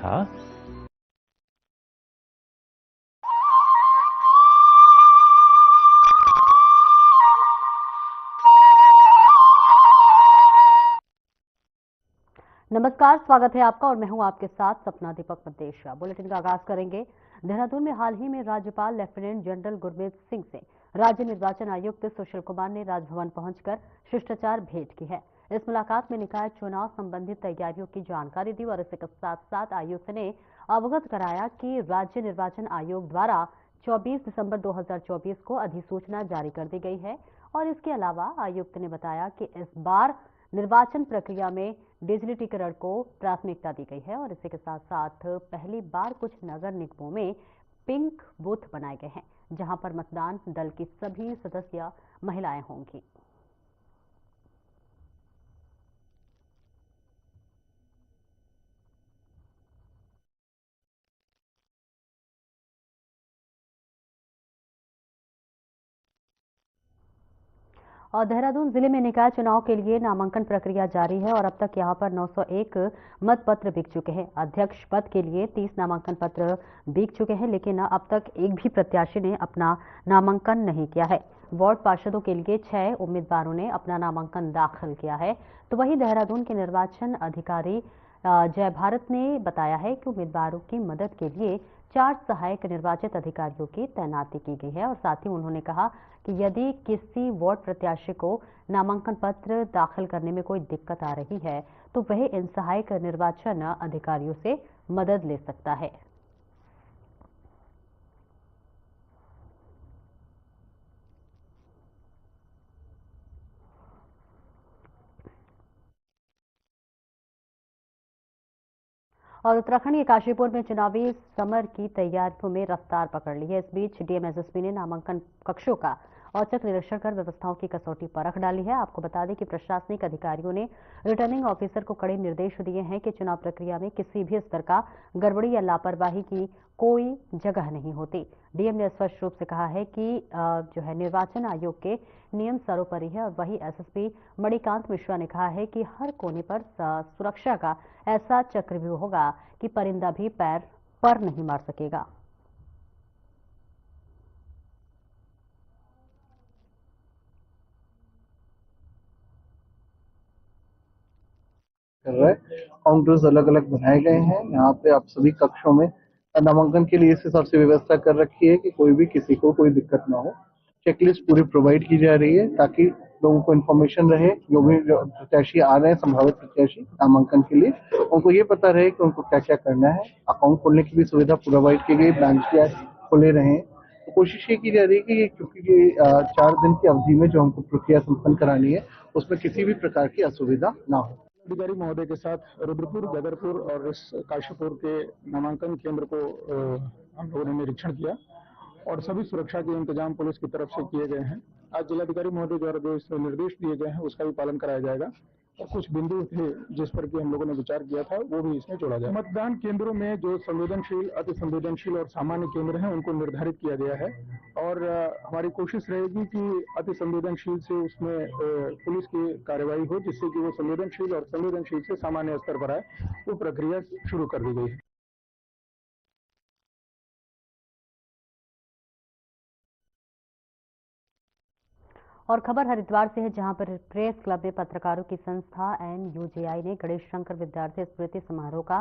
था। नमस्कार, स्वागत है आपका और मैं हूं आपके साथ सपना दीपक मदेशिया। बुलेटिन का आगाज करेंगे। देहरादून में हाल ही में राज्यपाल लेफ्टिनेंट जनरल गुरमीत सिंह से राज्य निर्वाचन आयुक्त सुशील कुमार ने राजभवन पहुंचकर शिष्टाचार भेंट की है। इस मुलाकात में निकाय चुनाव संबंधित तैयारियों की जानकारी दी और इसके साथ साथ आयुक्त ने अवगत कराया कि राज्य निर्वाचन आयोग द्वारा 24 दिसंबर 2024 को अधिसूचना जारी कर दी गई है और इसके अलावा आयुक्त ने बताया कि इस बार निर्वाचन प्रक्रिया में डिजिटलीकरण को प्राथमिकता दी गई है और इसी के साथ साथ पहली बार कुछ नगर निगमों में पिंक बूथ बनाए गए हैं जहां पर मतदान दल की सभी सदस्य महिलाएं होंगी। और देहरादून जिले में निकाय चुनाव के लिए नामांकन प्रक्रिया जारी है और अब तक यहां पर 901 मत पत्र बिक चुके हैं। अध्यक्ष पद के लिए 30 नामांकन पत्र बिक चुके हैं, लेकिन अब तक एक भी प्रत्याशी ने अपना नामांकन नहीं किया है। वार्ड पार्षदों के लिए 6 उम्मीदवारों ने अपना नामांकन दाखिल किया है। तो वहीं देहरादून के निर्वाचन अधिकारी जय भारत ने बताया है कि उम्मीदवारों की मदद के लिए 4 सहायक निर्वाचित अधिकारियों की तैनाती की गई है और साथ ही उन्होंने कहा कि यदि किसी वार्ड प्रत्याशी को नामांकन पत्र दाखिल करने में कोई दिक्कत आ रही है तो वह इन सहायक निर्वाचन अधिकारियों से मदद ले सकता है। और उत्तराखंड के काशीपुर में चुनावी समर की तैयारियों में रफ्तार पकड़ ली है। इस बीच डीएम एसएसपी ने नामांकन कक्षों का औचक निरीक्षण कर व्यवस्थाओं की कसौटी परख डाली है। आपको बता दें कि प्रशासनिक अधिकारियों ने रिटर्निंग ऑफिसर को कड़े निर्देश दिए हैं कि चुनाव प्रक्रिया में किसी भी स्तर का गड़बड़ी या लापरवाही की कोई जगह नहीं होती। डीएम ने स्पष्ट रूप से कहा है कि जो है निर्वाचन आयोग के नियम सर्वोपरि है और वही एसएसपी मणिकांत मिश्रा ने कहा है कि हर कोने पर सुरक्षा का ऐसा चक्रव्यूह होगा कि परिंदा भी पैर पर नहीं मार सकेगा। कर रहा है। काउंटर्स अलग अलग बनाए गए हैं। यहाँ पे आप सभी कक्षों में नामांकन के लिए इस हिसाब से व्यवस्था कर रखी है कि कोई भी किसी को कोई दिक्कत ना हो। चेकलिस्ट पूरी प्रोवाइड की जा रही है ताकि लोगों को इन्फॉर्मेशन रहे, जो भी प्रत्याशी आ रहे हैं संभावित प्रत्याशी नामांकन के लिए, उनको ये पता रहे कि उनको क्या क्या करना है। अकाउंट खोलने की भी सुविधा प्रोवाइड की गई, बैंक भी आज खुले रहे। तो कोशिश ये की जा रही है कि क्योंकि ये 4 दिन की अवधि में जो हमको प्रक्रिया संपन्न करानी है उसमें किसी भी प्रकार की असुविधा ना हो। अधिकारी महोदय के साथ रुद्रपुर, गदरपुर और इस काशीपुर के नामांकन केंद्र को हम लोगों ने निरीक्षण किया और सभी सुरक्षा के इंतजाम पुलिस की तरफ से किए गए हैं। आज जिलाधिकारी महोदय द्वारा जो निर्देश दिए गए हैं उसका भी पालन कराया जाएगा और कुछ बिंदु थे जिस पर कि हम लोगों ने विचार किया था वो भी इसमें जोड़ा जाए। मतदान केंद्रों में जो संवेदनशील, अति संवेदनशील और सामान्य केंद्र हैं उनको निर्धारित किया गया है और हमारी कोशिश रहेगी कि अति संवेदनशील से उसमें पुलिस की कार्रवाई हो जिससे कि वो संवेदनशील और संवेदनशील से सामान्य स्तर पर आए, वो प्रक्रिया शुरू कर दी गई है। और खबर हरिद्वार से है जहां पर प्रेस क्लब में पत्रकारों की संस्था एनयूजेआई ने गणेश शंकर विद्यार्थी स्मृति समारोह का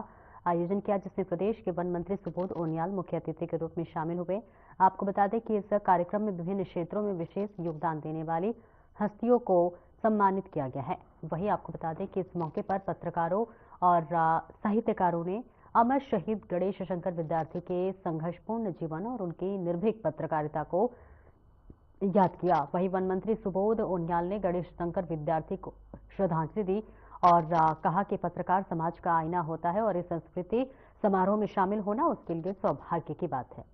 आयोजन किया जिसमें प्रदेश के वन मंत्री सुबोध उनियाल मुख्य अतिथि के रूप में शामिल हुए। आपको बता दें कि इस कार्यक्रम में विभिन्न क्षेत्रों में विशेष योगदान देने वाली हस्तियों को सम्मानित किया गया है। वहीं आपको बता दें कि इस मौके पर पत्रकारों और साहित्यकारों ने अमर शहीद गणेश शंकर विद्यार्थी के संघर्षपूर्ण जीवन और उनकी निर्भीक पत्रकारिता को याद किया। वहीं वन मंत्री सुबोध उनियाल ने गणेश शंकर विद्यार्थी को श्रद्धांजलि दी और कहा कि पत्रकार समाज का आईना होता है और इस संस्कृति समारोह में शामिल होना उसके लिए सौभाग्य की बात है।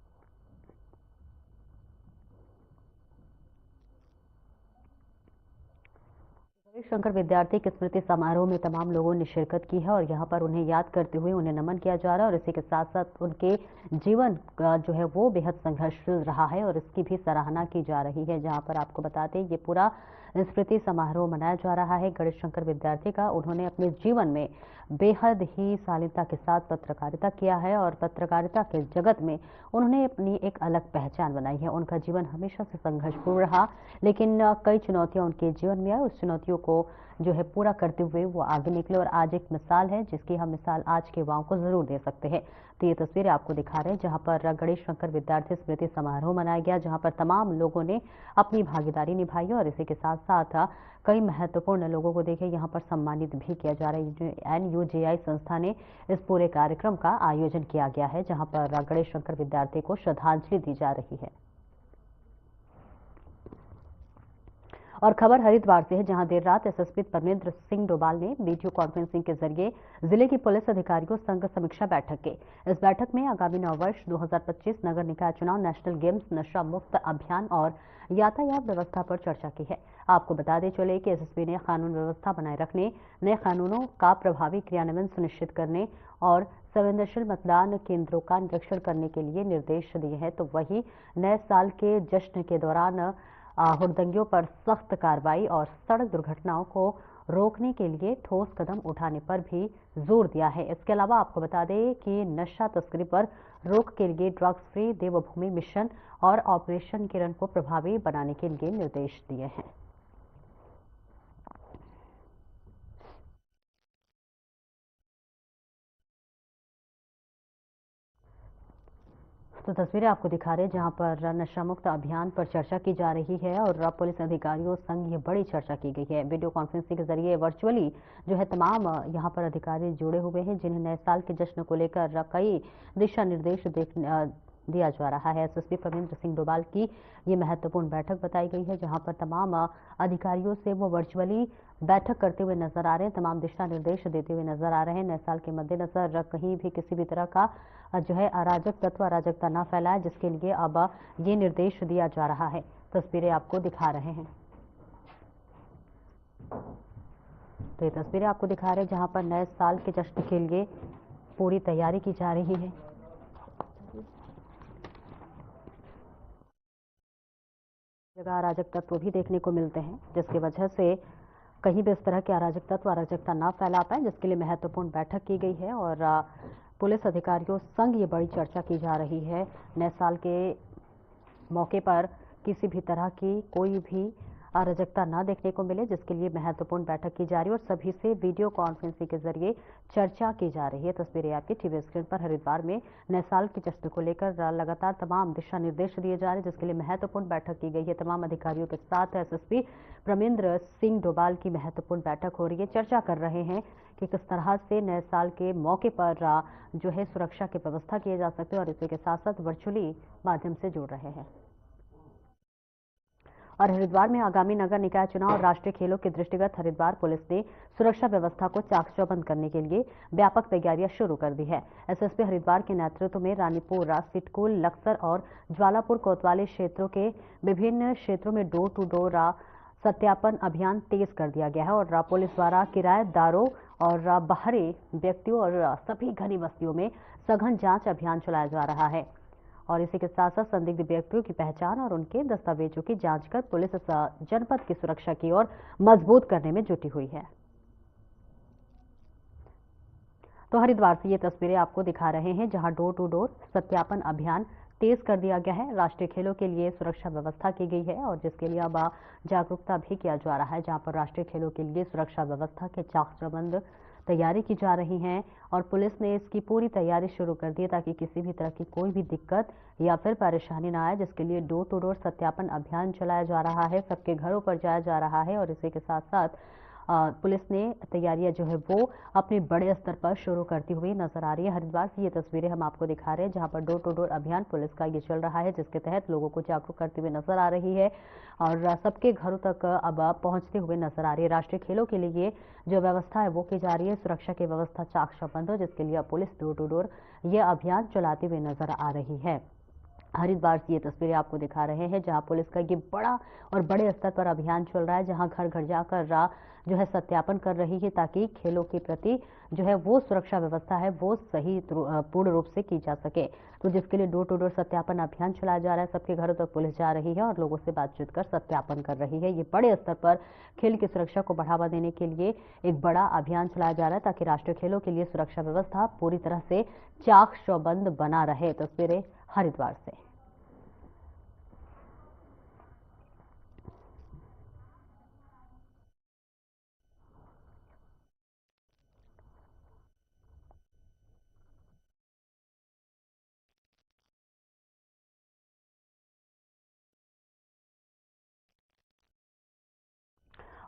गणेश शंकर विद्यार्थी के स्मृति समारोह में तमाम लोगों ने शिरकत की है और यहां पर उन्हें याद करते हुए उन्हें नमन किया जा रहा है और इसी के साथ साथ उनके जीवन जो है वो बेहद संघर्षशील रहा है और इसकी भी सराहना की जा रही है। जहां पर आपको बताते ये पूरा स्मृति समारोह मनाया जा रहा है गणेश शंकर विद्यार्थी का। उन्होंने अपने जीवन में बेहद ही शालीनता के साथ पत्रकारिता किया है और पत्रकारिता के जगत में उन्होंने अपनी एक अलग पहचान बनाई है। उनका जीवन हमेशा से संघर्षपूर्ण रहा, लेकिन कई चुनौतियां उनके जीवन में आई। उस चुनौतियों को जो है पूरा करते हुए वो आगे निकले और आज एक मिसाल है जिसकी हम मिसाल आज के युवाओं को जरूर दे सकते हैं। तो ये तस्वीरें आपको दिखा रहे हैं जहां पर गणेश शंकर विद्यार्थी स्मृति समारोह मनाया गया, जहां पर तमाम लोगों ने अपनी भागीदारी निभाई और इसी के साथ साथ कई महत्वपूर्ण लोगों को देखे यहाँ पर सम्मानित भी किया जा रहा है। NUJI संस्था ने इस पूरे कार्यक्रम का आयोजन किया गया है जहां पर गणेश शंकर विद्यार्थी को श्रद्धांजलि दी जा रही है। और खबर हरिद्वार से है जहां देर रात एसएसपी परमेंद्र सिंह डोभाल ने वीडियो कॉन्फ्रेंसिंग के जरिए जिले की पुलिस अधिकारियों संग समीक्षा बैठक की। इस बैठक में आगामी नववर्ष 2025 नगर निकाय चुनाव, नेशनल गेम्स, नशा मुक्त अभियान और यातायात व्यवस्था पर चर्चा की है। आपको बता दें चले कि एसएसपी ने कानून व्यवस्था बनाए रखने, नए कानूनों का प्रभावी क्रियान्वयन सुनिश्चित करने और संवेदनशील मतदान केंद्रों का निरीक्षण करने के लिए निर्देश दिए हैं। तो वही नए साल के जश्न के दौरान हुड़दंगियों पर सख्त कार्रवाई और सड़क दुर्घटनाओं को रोकने के लिए ठोस कदम उठाने पर भी जोर दिया है। इसके अलावा आपको बता दें कि नशा तस्करी पर रोक के लिए ड्रग्स फ्री देवभूमि मिशन और ऑपरेशन किरण को प्रभावी बनाने के लिए निर्देश दिए हैं। तो तस्वीरें आपको दिखा रहे हैं जहां पर नशा मुक्त अभियान पर चर्चा की जा रही है और पुलिस अधिकारियों संग ये बड़ी चर्चा की गई है। वीडियो कॉन्फ्रेंसिंग के जरिए वर्चुअली जो है तमाम यहां पर अधिकारी जुड़े हुए हैं जिन्हें नए साल के जश्न को लेकर कई दिशा निर्देश दिया जा रहा है। एसएसपी परमेंद्र सिंह डोभाल की ये महत्वपूर्ण बैठक बताई गई है जहां पर तमाम अधिकारियों से वो वर्चुअली बैठक करते हुए नजर आ रहे हैं, तमाम दिशा निर्देश देते हुए नजर आ रहे हैं। नए साल के मद्देनजर कहीं भी किसी भी तरह का जो है अराजक तत्व अराजकता न फैलाए, जिसके लिए अब ये निर्देश दिया जा रहा है। तस्वीरें आपको दिखा रहे हैं। तो ये तस्वीरें आपको दिखा रहे हैं जहां पर नए साल के जश्न के लिए पूरी तैयारी की जा रही है। जगह अराजक तत्व भी देखने को मिलते हैं जिसकी वजह से कहीं भी इस तरह के अराजक तत्व अराजकता ना फैला पाए, जिसके लिए महत्वपूर्ण बैठक की गई है और पुलिस अधिकारियों संग ये बड़ी चर्चा की जा रही है। नए साल के मौके पर किसी भी तरह की कोई भी अराजकता न देखने को मिले, जिसके लिए महत्वपूर्ण बैठक की जा रही है और सभी से वीडियो कॉन्फ्रेंसिंग के जरिए चर्चा की जा रही है। तस्वीरें आपकी टीवी स्क्रीन पर हरिद्वार में नए साल के जश्न को लेकर लगातार तमाम दिशा निर्देश दिए जा रहे हैं, जिसके लिए महत्वपूर्ण बैठक की गई है। तमाम अधिकारियों के साथ एसएसपी परमेंद्र सिंह डोभाल की महत्वपूर्ण बैठक हो रही है। चर्चा कर रहे हैं कि किस तरह से नए साल के मौके पर जो है सुरक्षा की व्यवस्था किए जा सकते हैं और इसी के साथ साथ वर्चुअली माध्यम से जुड़ रहे हैं। और हरिद्वार में आगामी नगर निकाय चुनाव और राष्ट्रीय खेलों के दृष्टिगत हरिद्वार पुलिस ने सुरक्षा व्यवस्था को चाक चौबंद करने के लिए व्यापक तैयारियां शुरू कर दी है। एसएसपी हरिद्वार के नेतृत्व में रानीपुर, सिटकुल, लक्सर और ज्वालापुर कोतवाली क्षेत्रों के विभिन्न क्षेत्रों में डोर टू डोर सत्यापन अभियान तेज कर दिया गया है और पुलिस द्वारा किराएदारों और बाहरी व्यक्तियों और सभी घनी बस्तियों में सघन जांच अभियान चलाया जा रहा है और इसी के साथ साथ संदिग्ध व्यक्तियों की पहचान और उनके दस्तावेजों की जांच कर पुलिस इस जनपद की सुरक्षा की ओर मजबूत करने में जुटी हुई है। तो हरिद्वार से ये तस्वीरें आपको दिखा रहे हैं जहां डोर टू डोर सत्यापन अभियान तेज कर दिया गया है। राष्ट्रीय खेलों के लिए सुरक्षा व्यवस्था की गई है और जिसके लिए अब जागरूकता भी किया जा रहा है, जहां पर राष्ट्रीय खेलों के लिए सुरक्षा व्यवस्था के चाक चौबंद तैयारी की जा रही है और पुलिस ने इसकी पूरी तैयारी शुरू कर दी है ताकि किसी भी तरह की कोई भी दिक्कत या फिर परेशानी ना आए, जिसके लिए डोर टू डोर सत्यापन अभियान चलाया जा रहा है, सबके घरों पर जाया जा रहा है और इसी के साथ साथ पुलिस ने तैयारियां जो है वो अपने बड़े स्तर पर शुरू करती हुई नजर आ रही है। हरिद्वार से ये तस्वीरें हम आपको दिखा रहे हैं जहां पर डोर टू डोर अभियान पुलिस का ये चल रहा है, जिसके तहत लोगों को जागरूक करते हुए नजर आ रही है और सबके घरों तक अब पहुंचते हुए नजर आ रही है। राष्ट्रीय खेलों के लिए जो व्यवस्था है वो की जा रही है, सुरक्षा की व्यवस्था चाक चौबंद हो, जिसके लिए पुलिस डोर टू डोर ये अभियान चलाते हुए नजर आ रही है। हरिद्वार से ये तस्वीरें आपको दिखा रहे हैं, जहां पुलिस का ये बड़ा और बड़े स्तर पर अभियान चल रहा है, जहां घर घर जाकर जो है सत्यापन कर रही है, ताकि खेलों के प्रति जो है वो सुरक्षा व्यवस्था है वो सही पूर्ण रूप से की जा सके। तो जिसके लिए डोर टू डोर सत्यापन अभियान चलाया जा रहा है, सबके घरों तक पुलिस जा रही है और लोगों से बातचीत कर सत्यापन कर रही है। ये बड़े स्तर पर खेल की सुरक्षा को बढ़ावा देने के लिए एक बड़ा अभियान चलाया जा रहा है, ताकि राष्ट्रीय खेलों के लिए सुरक्षा व्यवस्था पूरी तरह से चाक चौबंद बना रहे। तस्वीरें हरिद्वार से।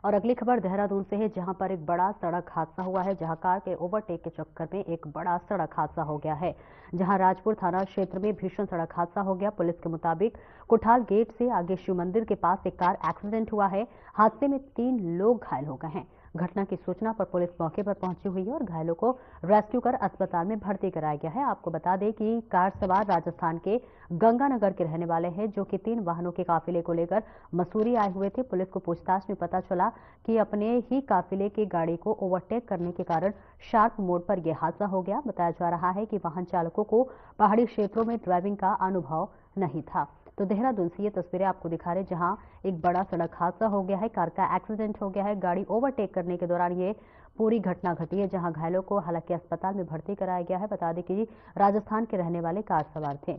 और अगली खबर देहरादून से है, जहां पर एक बड़ा सड़क हादसा हुआ है, जहां कार के ओवरटेक के चक्कर में एक बड़ा सड़क हादसा हो गया है। जहां राजपुर थाना क्षेत्र में भीषण सड़क हादसा हो गया। पुलिस के मुताबिक कुठाल गेट से आगे शिव मंदिर के पास एक कार एक्सीडेंट हुआ है। हादसे में 3 लोग घायल हो गए हैं। घटना की सूचना पर पुलिस मौके पर पहुंची हुई है और घायलों को रेस्क्यू कर अस्पताल में भर्ती कराया गया है। आपको बता दें कि कार सवार राजस्थान के गंगानगर के रहने वाले हैं, जो कि 3 वाहनों के काफिले को लेकर मसूरी आए हुए थे। पुलिस को पूछताछ में पता चला कि अपने ही काफिले की गाड़ी को ओवरटेक करने के कारण शार्प मोड़ पर यह हादसा हो गया। बताया जा रहा है कि वाहन चालकों को पहाड़ी क्षेत्रों में ड्राइविंग का अनुभव नहीं था। तो देहरादून से ये तस्वीरें आपको दिखा रहे, जहां एक बड़ा सड़क हादसा हो गया है, कार का एक्सीडेंट हो गया है। गाड़ी ओवरटेक करने के दौरान ये पूरी घटना घटी है, जहां घायलों को हालांकि अस्पताल में भर्ती कराया गया है। बता दें कि राजस्थान के रहने वाले कार सवार थे।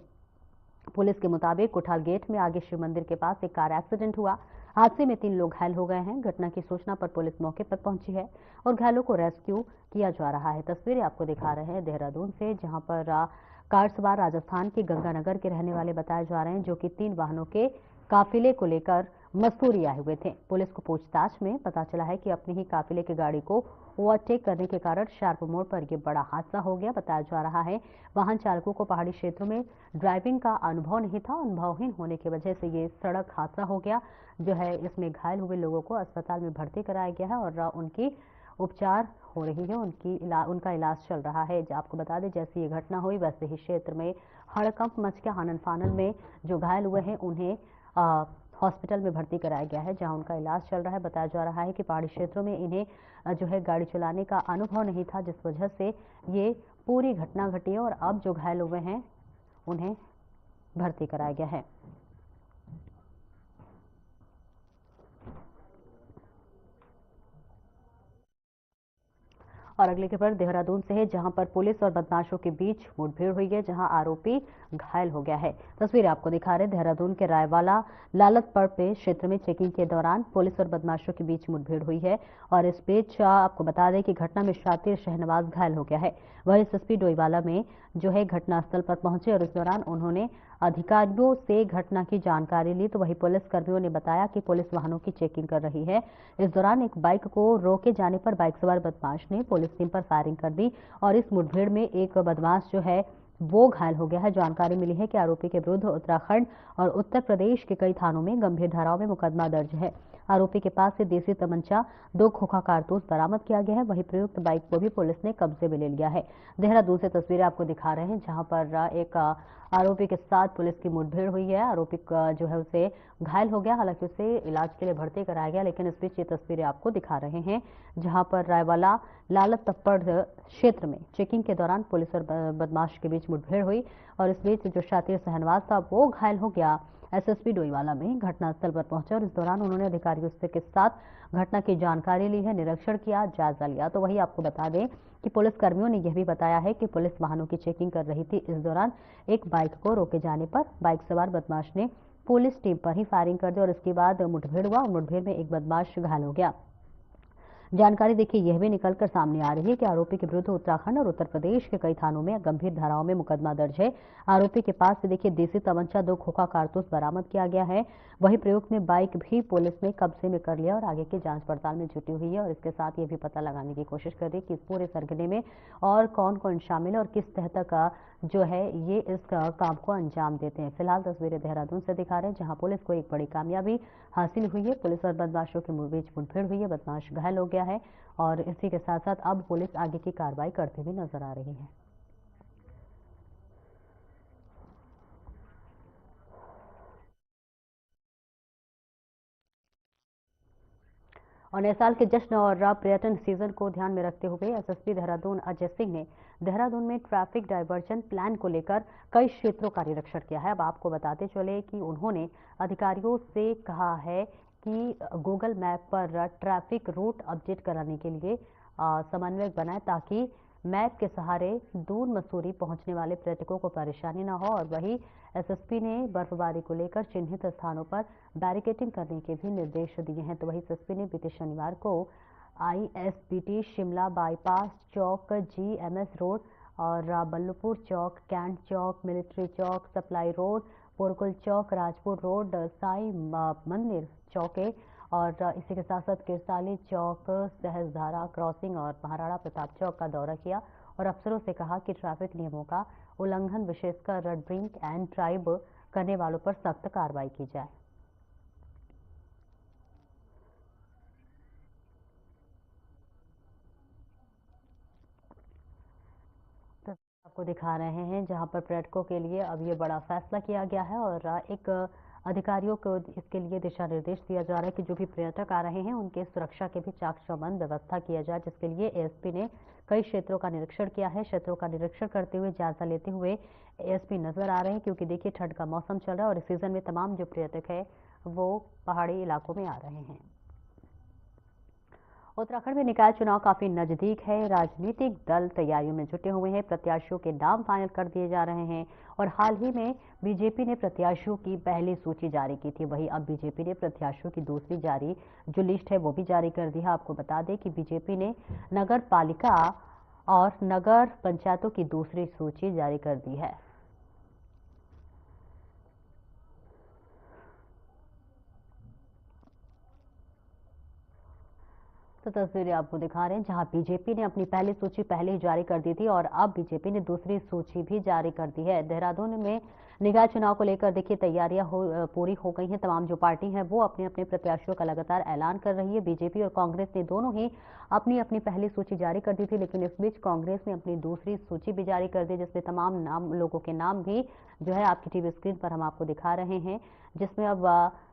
पुलिस के मुताबिक कुठाल गेट में आगे शिव मंदिर के पास एक कार एक्सीडेंट हुआ। हादसे में 3 लोग घायल हो गए हैं। घटना की सूचना पर पुलिस मौके पर पहुंची है और घायलों को रेस्क्यू किया जा रहा है। तस्वीरें आपको दिखा रहे हैं देहरादून से, जहां पर कार सवार राजस्थान के गंगानगर के रहने वाले बताए जा रहे हैं, जो कि 3 वाहनों के काफिले को लेकर मसूरी आए हुए थे। पुलिस को पूछताछ में पता चला है कि अपने ही काफिले की गाड़ी को ओवरटेक करने के कारण शार्प मोड़ पर यह बड़ा हादसा हो गया। बताया जा रहा है वाहन चालकों को पहाड़ी क्षेत्रों में ड्राइविंग का अनुभव नहीं था। अनुभवहीन होने की वजह से ये सड़क हादसा हो गया, जो है इसमें घायल हुए लोगों को अस्पताल में भर्ती कराया गया है और उनकी उपचार हो रही है, उनका इलाज चल रहा है। आपको बता दें, जैसे ये घटना हुई वैसे ही क्षेत्र में हड़कंप मच गया। आनन फानन में जो घायल हुए हैं उन्हें हॉस्पिटल में भर्ती कराया गया है, जहां उनका इलाज चल रहा है। बताया जा रहा है कि पहाड़ी क्षेत्रों में इन्हें जो है गाड़ी चलाने का अनुभव नहीं था, जिस वजह से ये पूरी घटना घटी है और अब जो घायल हुए हैं उन्हें भर्ती कराया गया है। और अगली खबर देहरादून से है, जहां पर पुलिस और बदमाशों के बीच मुठभेड़ हुई है, जहां आरोपी घायल हो गया है। तस्वीर आपको दिखा रहे देहरादून के रायवाला लालतपड़ पे क्षेत्र में चेकिंग के दौरान पुलिस और बदमाशों के बीच मुठभेड़ हुई है और इस बीच आपको बता दें कि घटना में शातिर शहनवाज घायल हो गया है। वहीं एसएसपी डोईवाला में जो है घटनास्थल पर पहुंचे और इस दौरान उन्होंने अधिकारियों से घटना की जानकारी ली। तो वही पुलिस कर्मियों ने बताया कि पुलिस वाहनों की चेकिंग कर रही है। इस दौरान एक बाइक को रोके जाने पर बाइक सवार बदमाश ने पुलिस टीम पर फायरिंग कर दी और इस मुठभेड़ में एक बदमाश जो है वो घायल हो गया है। जानकारी मिली है कि आरोपी के विरुद्ध उत्तराखंड और उत्तर प्रदेश के कई थानों में गंभीर धाराओं में मुकदमा दर्ज है। आरोपी के पास से देसी तमंचा, 2 खोखा कारतूस बरामद किया गया है। वहीं प्रयुक्त बाइक को भी पुलिस ने कब्जे में ले लिया है। देहरादून से तस्वीरें आपको दिखा रहे हैं, जहां पर एक आरोपी के साथ पुलिस की मुठभेड़ हुई है। आरोपी जो है उसे घायल हो गया, हालांकि उसे इलाज के लिए भर्ती कराया गया, लेकिन इस बीच ये तस्वीरें आपको दिखा रहे हैं, जहां पर रायवाला लालतपड़ क्षेत्र में चेकिंग के दौरान पुलिस और बदमाश के बीच मुठभेड़ हुई और इस बीच जो शातिर शहनवाज था वो घायल हो गया। एसएसपी डोईवाला में घटनास्थल पर पहुंचे और इस दौरान उन्होंने अधिकारियों के साथ घटना की जानकारी ली है, निरीक्षण किया, जायजा लिया। तो वही आपको बता दें कि पुलिस कर्मियों ने यह भी बताया है कि पुलिस वाहनों की चेकिंग कर रही थी। इस दौरान एक बाइक को रोके जाने पर बाइक सवार बदमाश ने पुलिस टीम पर ही फायरिंग कर दी और इसके बाद मुठभेड़ हुआ और मुठभेड़ में एक बदमाश घायल हो गया। जानकारी देखिए यह भी निकलकर सामने आ रही है कि आरोपी के विरुद्ध उत्तराखंड और उत्तर प्रदेश के कई थानों में गंभीर धाराओं में मुकदमा दर्ज है। आरोपी के पास से देखिए देसी तमंचा, 2 खोखा कारतूस बरामद किया गया है। वहीं प्रयुक्त में बाइक भी पुलिस ने कब्जे में कर लिया और आगे की जांच पड़ताल में जुटी हुई है और इसके साथ ये भी पता लगाने की कोशिश कर रही है कि इस पूरे सरगने में और कौन कौन शामिल है और किस तरह का जो है ये इस काम को अंजाम देते हैं। फिलहाल तस्वीरें देहरादून से दिखा रहे हैं, जहां पुलिस को एक बड़ी कामयाबी हासिल हुई है। पुलिस और बदमाशों के बीच मुठभेड़ हुई है, बदमाश घायल हो गया है और इसी के साथ साथ अब पुलिस आगे की कार्रवाई करती हुई नजर आ रही है। और नए साल के जश्न और पर्यटन सीजन को ध्यान में रखते हुए एसएसपी देहरादून अजय सिंह ने देहरादून में ट्रैफिक डायवर्जन प्लान को लेकर कई क्षेत्रों का निरीक्षण किया है। अब आपको बताते चले कि उन्होंने अधिकारियों से कहा है कि गूगल मैप पर ट्रैफिक रूट अपडेट कराने के लिए समन्वयक बनाए ताकि मैप के सहारे दून मसूरी पहुंचने वाले पर्यटकों को परेशानी न हो। और वहीं एसएसपी ने बर्फबारी को लेकर चिन्हित स्थानों पर बैरिकेडिंग करने के भी निर्देश दिए हैं। तो वहीं एसएसपी ने बीते शनिवार को आईएसबीटी शिमला बाईपास चौक, जीएमएस रोड और बल्लभपुर चौक, कैंट चौक, मिलिट्री चौक, सप्लाई रोड, पोरकुल चौक, राजपुर रोड, साई मंदिर चौके और इसी के साथ साथ किरसाली चौक, सहजधारा क्रॉसिंग और महाराणा प्रताप चौक का दौरा किया और अफसरों से कहा कि ट्रैफिक नियमों का उल्लंघन विशेषकर ड्रिंक एंड ड्राइव करने वालों पर सख्त कार्रवाई की जाए। आपको दिखा रहे हैं जहां पर पर्यटकों के लिए अब ये बड़ा फैसला किया गया है और एक अधिकारियों को इसके लिए दिशा निर्देश दिया जा रहा है कि जो भी पर्यटक आ रहे हैं उनके सुरक्षा के भी चाक चौबंद व्यवस्था किया जाए, जिसके लिए एएसपी ने कई क्षेत्रों का निरीक्षण किया है। क्षेत्रों का निरीक्षण करते हुए जायजा लेते हुए एएसपी नजर आ रहे हैं क्योंकि देखिए ठंड का मौसम चल रहा है और इस सीजन में तमाम जो पर्यटक है वो पहाड़ी इलाकों में आ रहे हैं। उत्तराखंड में निकाय चुनाव काफी नजदीक है। राजनीतिक दल तैयारियों में जुटे हुए हैं। प्रत्याशियों के नाम फाइनल कर दिए जा रहे हैं और हाल ही में बीजेपी ने प्रत्याशियों की पहली सूची जारी की थी। वहीं अब बीजेपी ने प्रत्याशियों की दूसरी जारी जो लिस्ट है वो भी जारी कर दी है। आपको बता दें कि बीजेपी ने नगर पालिका और नगर पंचायतों की दूसरी सूची जारी कर दी है। तो तस्वीरें आपको दिखा रहे हैं जहां बीजेपी ने अपनी पहली सूची पहले ही जारी कर दी थी और अब बीजेपी ने दूसरी सूची भी जारी कर दी है। देहरादून में निकाय चुनाव को लेकर देखिए तैयारियां पूरी हो गई हैं। तमाम जो पार्टी है वो अपने अपने प्रत्याशियों का लगातार ऐलान कर रही है। बीजेपी और कांग्रेस ने दोनों ही अपनी अपनी पहली सूची जारी कर दी थी, लेकिन इस बीच कांग्रेस ने अपनी दूसरी सूची भी जारी कर दी जिसमें तमाम लोगों के नाम भी जो है आपकी टीवी स्क्रीन पर हम आपको दिखा रहे हैं, जिसमें अब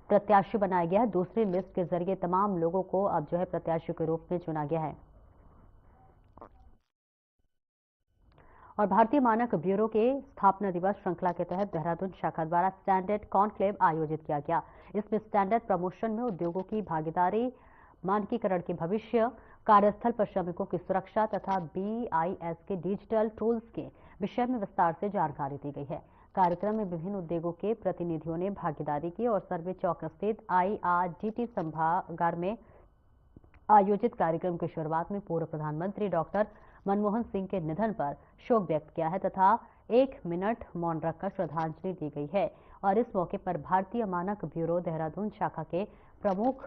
प्रत्याशी बनाया गया है। दूसरी लिस्ट के जरिए तमाम लोगों को अब जो है प्रत्याशियों के रूप में चुना गया है। और भारतीय मानक ब्यूरो के स्थापना दिवस श्रृंखला के तहत देहरादून शाखा द्वारा स्टैंडर्ड कॉन्क्लेव आयोजित किया गया। इसमें स्टैंडर्ड प्रमोशन में उद्योगों की भागीदारी, मानकीकरण के भविष्य, कार्यस्थल पर श्रमिकों की सुरक्षा तथा BIS के डिजिटल टूल्स के विषय में विस्तार से जानकारी दी गई है। कार्यक्रम में विभिन्न उद्योगों के प्रतिनिधियों ने भागीदारी की और सर्वे चौक स्थित IRDT सभागार में आयोजित कार्यक्रम की शुरुआत में पूर्व प्रधानमंत्री डॉक्टर मनमोहन सिंह के निधन पर शोक व्यक्त किया है तथा 1 मिनट मौन रखकर श्रद्धांजलि दी गई है। और इस मौके पर भारतीय मानक ब्यूरो देहरादून शाखा के प्रमुख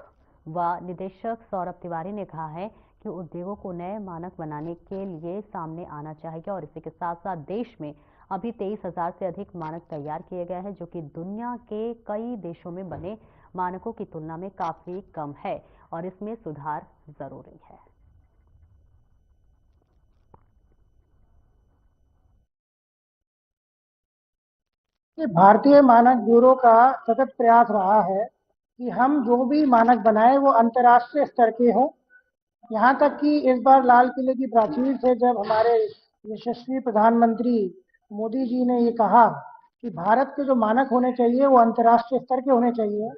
व निदेशक सौरभ तिवारी ने कहा है कि उद्योगों को नए मानक बनाने के लिए सामने आना चाहिए और इसी के साथ साथ देश में अभी 23,000 से अधिक मानक तैयार किए गए हैं जो कि दुनिया के कई देशों में बने मानकों की तुलना में काफी कम है और इसमें सुधार जरूरी है। भारतीय मानक ब्यूरो का सतत प्रयास रहा है कि हम जो भी मानक बनाए वो अंतर्राष्ट्रीय स्तर के हों। यहाँ तक कि इस बार लाल किले की प्राचीर से जब हमारे यशस्वी प्रधानमंत्री मोदी जी ने ये कहा कि भारत के जो मानक होने चाहिए वो अंतर्राष्ट्रीय स्तर के होने चाहिए,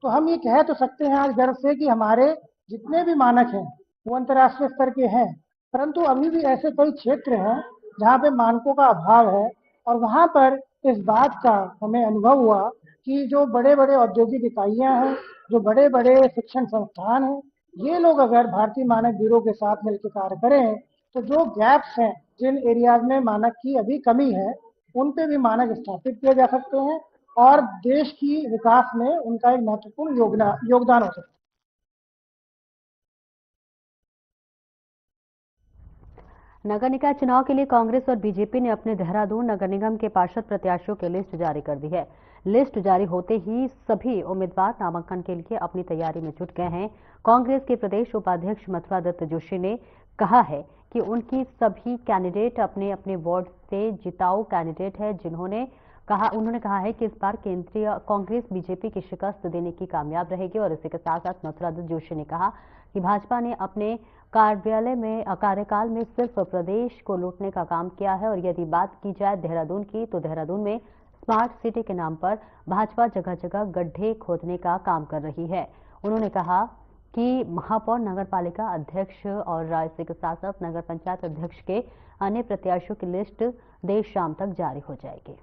तो हम ये कह तो सकते हैं आज गर्व से कि हमारे जितने भी मानक हैं वो अंतर्राष्ट्रीय स्तर के हैं। परंतु अभी भी ऐसे कई क्षेत्र हैं जहाँ पे मानकों का अभाव है और वहाँ पर इस बात का हमें अनुभव हुआ कि जो बड़े बड़े औद्योगिक इकाइयाँ हैं, जो बड़े बड़े शिक्षण संस्थान हैं, ये लोग अगर भारतीय मानक ब्यूरो के साथ मिलकर कार्य करें तो जो गैप्स हैं, जिन एरियाज में मानक की अभी कमी है, उन पे भी मानक स्थापित किए जा सकते हैं और देश की विकास में उनका एक महत्वपूर्ण योगदान हो सकता है। नगर निकाय चुनाव के लिए कांग्रेस और बीजेपी ने अपने देहरादून नगर निगम के पार्षद प्रत्याशियों की लिस्ट जारी कर दी है। लिस्ट जारी होते ही सभी उम्मीदवार नामांकन के लिए अपनी तैयारी में जुट गए हैं। कांग्रेस के प्रदेश उपाध्यक्ष मथुरा दत्त जोशी ने कहा है कि उनकी सभी कैंडिडेट अपने अपने वार्ड से जिताऊ कैंडिडेट है जिन्होंने उन्होंने कहा है कि इस बार केंद्रीय कांग्रेस बीजेपी की शिकस्त देने की कामयाब रहेगी। और इसी के साथ साथ मथुरा दत्त जोशी ने कहा कि भाजपा ने अपने कार्यकाल में सिर्फ प्रदेश को लूटने का काम किया है। और यदि बात की जाए देहरादून की, तो देहरादून में स्मार्ट सिटी के नाम पर भाजपा जगह जगह गड्ढे खोदने का काम कर रही है। उन्होंने कहा कि महापौर, नगर पालिका अध्यक्ष और इसी के साथ साथ नगर पंचायत अध्यक्ष के अन्य प्रत्याशियों की लिस्ट देर शाम तक जारी हो जाएगी।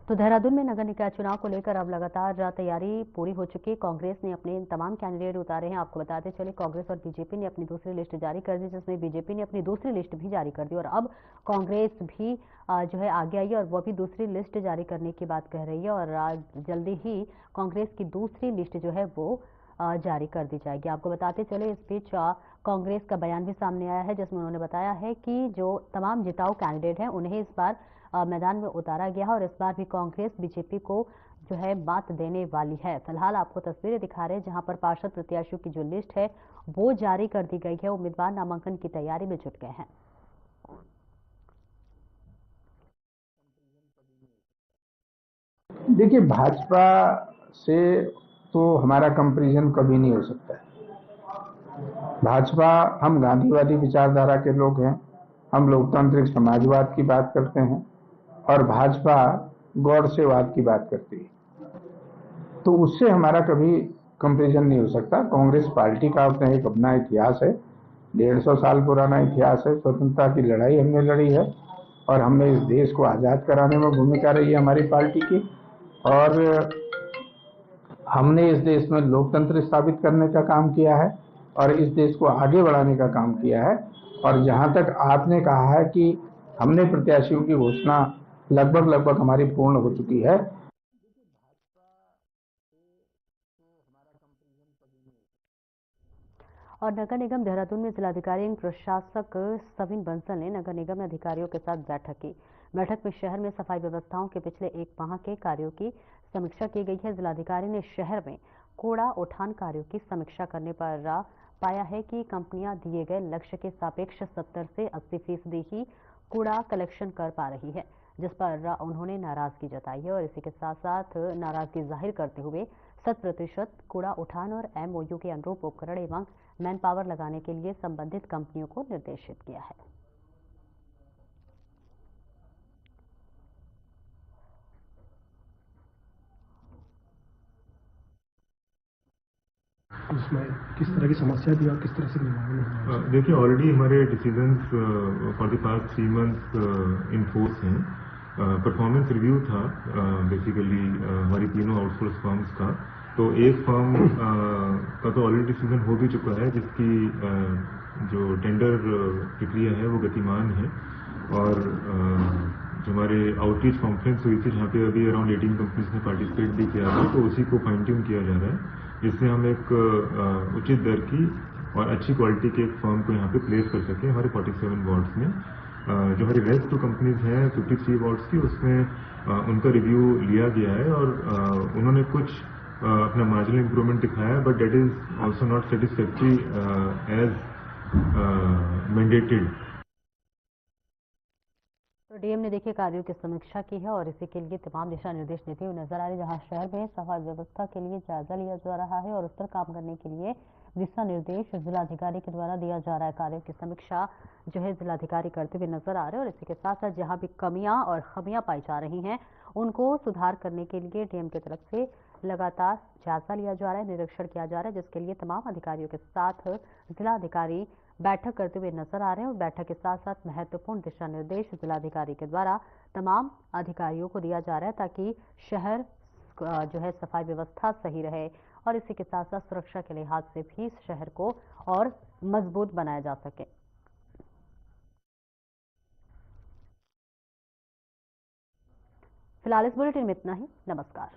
तो देहरादून में नगर निकाय चुनाव को लेकर अब लगातार तैयारी पूरी हो चुकी है। कांग्रेस ने अपने तमाम कैंडिडेट उतारे हैं। आपको बताते चले, कांग्रेस और बीजेपी ने अपनी दूसरी लिस्ट जारी कर दी, जिसमें बीजेपी ने अपनी दूसरी लिस्ट भी जारी कर दी। और अब कांग्रेस भी जो है आगे आई है और वो भी दूसरी लिस्ट जारी करने की बात कह रही है। और जल्दी ही कांग्रेस की दूसरी लिस्ट जो है वो जारी कर दी जाएगी। आपको बताते चले, इस बीच कांग्रेस का बयान भी सामने आया है, जिसमें उन्होंने बताया है कि जो तमाम जिताऊ कैंडिडेट हैं उन्हें इस बार मैदान में उतारा गया है और इस बार भी कांग्रेस बीजेपी को जो है मात देने वाली है। फिलहाल आपको तस्वीरें दिखा रहे हैं जहां पर पार्षद प्रत्याशियों की जो लिस्ट है वो जारी कर दी गई है। उम्मीदवार नामांकन की तैयारी में जुट गए हैं। देखिए, भाजपा से तो हमारा कंपैरिजन कभी नहीं हो सकता है। भाजपा, हम गांधीवादी विचारधारा के लोग हैं, हम लोकतांत्रिक समाजवाद की बात करते हैं और भाजपा गौड़ सेवाद की बात करती है। तो उससे हमारा कभी कंपैरिजन नहीं हो सकता। कांग्रेस पार्टी का अपना एक अपना इतिहास है, 150 साल पुराना इतिहास है। स्वतंत्रता की लड़ाई हमने लड़ी है और हमने इस देश को आज़ाद कराने में भूमिका रही है हमारी पार्टी की। और हमने इस देश में लोकतंत्र स्थापित करने का काम किया है और इस देश को आगे बढ़ाने का काम किया है। और जहां तक आपने कहा है कि हमने प्रत्याशियों की घोषणा लगभग हमारी पूर्ण हो चुकी है। और नगर निगम देहरादून में जिलाधिकारी एवं प्रशासक सविन बंसल ने नगर निगम अधिकारियों के साथ बैठक की। बैठक में शहर में सफाई व्यवस्थाओं के पिछले एक माह के कार्यों की समीक्षा की गई है। जिलाधिकारी ने शहर में कूड़ा उठान कार्यों की समीक्षा करने पर पाया है कि कंपनियां दिए गए लक्ष्य के सापेक्ष 70 से 80% ही कूड़ा कलेक्शन कर पा रही है, जिस पर उन्होंने नाराजगी जताई है। और इसी के साथ साथ नाराजगी जाहिर करते हुए 100% कूड़ा उठान और MOU के अनुरूप उपकरण एवं मैन पावर लगाने के लिए संबंधित कंपनियों को निर्देशित किया है। इसमें किस तरह की समस्या थी और किस तरह से निवारण? देखिए, ऑलरेडी हमारे decisions for the past 3 months in force हैं। परफॉर्मेंस रिव्यू था बेसिकली हमारी तीनों आउटसोर्स फर्म्स का। तो एक फर्म का तो ऑलरेडी डिसीजन हो भी चुका है, जिसकी जो टेंडर प्रक्रिया है वो गतिमान है। और जो हमारे आउटरीच कॉन्फ्रेंस हुई थी, जहाँ पे अभी अराउंड 18 कंपनीज ने पार्टिसिपेट भी किया था, तो उसी को फाइन ट्यून किया जा रहा है, जिससे हम एक उचित दर की और अच्छी क्वालिटी के एक फर्म को यहाँ पे प्लेस कर सकें हमारे 47 वार्ड्स में। जो हमारी रेस्ट टू कंपनीज हैं 53 वार्ड्स की, उसमें उनका रिव्यू लिया गया है और उन्होंने कुछ अपना मार्जिनल इंप्रूवमेंट दिखाया है, but that is also not satisfactory as mandated. तो डीएम ने देखिए कार्यों की समीक्षा की है और इसी के लिए तमाम दिशा निर्देश देते हुए नजर आ रहे, जहां शहर में सफाई व्यवस्था के लिए जायजा लिया जा रहा है और उस पर काम करने के लिए दिशा निर्देश जिलाधिकारी के द्वारा दिया जा रहा है। कार्यों की समीक्षा जो है जिलाधिकारी करते हुए नजर आ रहे हैं और इसी के साथ साथ जहां भी कमियां और खमियां पाई जा रही हैं उनको सुधार करने के लिए डीएम की तरफ से लगातार जायजा लिया जा रहा है, निरीक्षण किया जा रहा है, जिसके लिए तमाम अधिकारियों के साथ जिलाधिकारी बैठक करते हुए नजर आ रहे हैं। और बैठक के साथ साथ महत्वपूर्ण दिशा निर्देश जिलाधिकारी के द्वारा तमाम अधिकारियों को दिया जा रहा है, ताकि शहर जो है सफाई व्यवस्था सही रहे और इसी के साथ साथ सुरक्षा के लिहाज से भी इस शहर को और मजबूत बनाया जा सके। फिलहाल इस बुलेटिन में इतना ही। नमस्कार।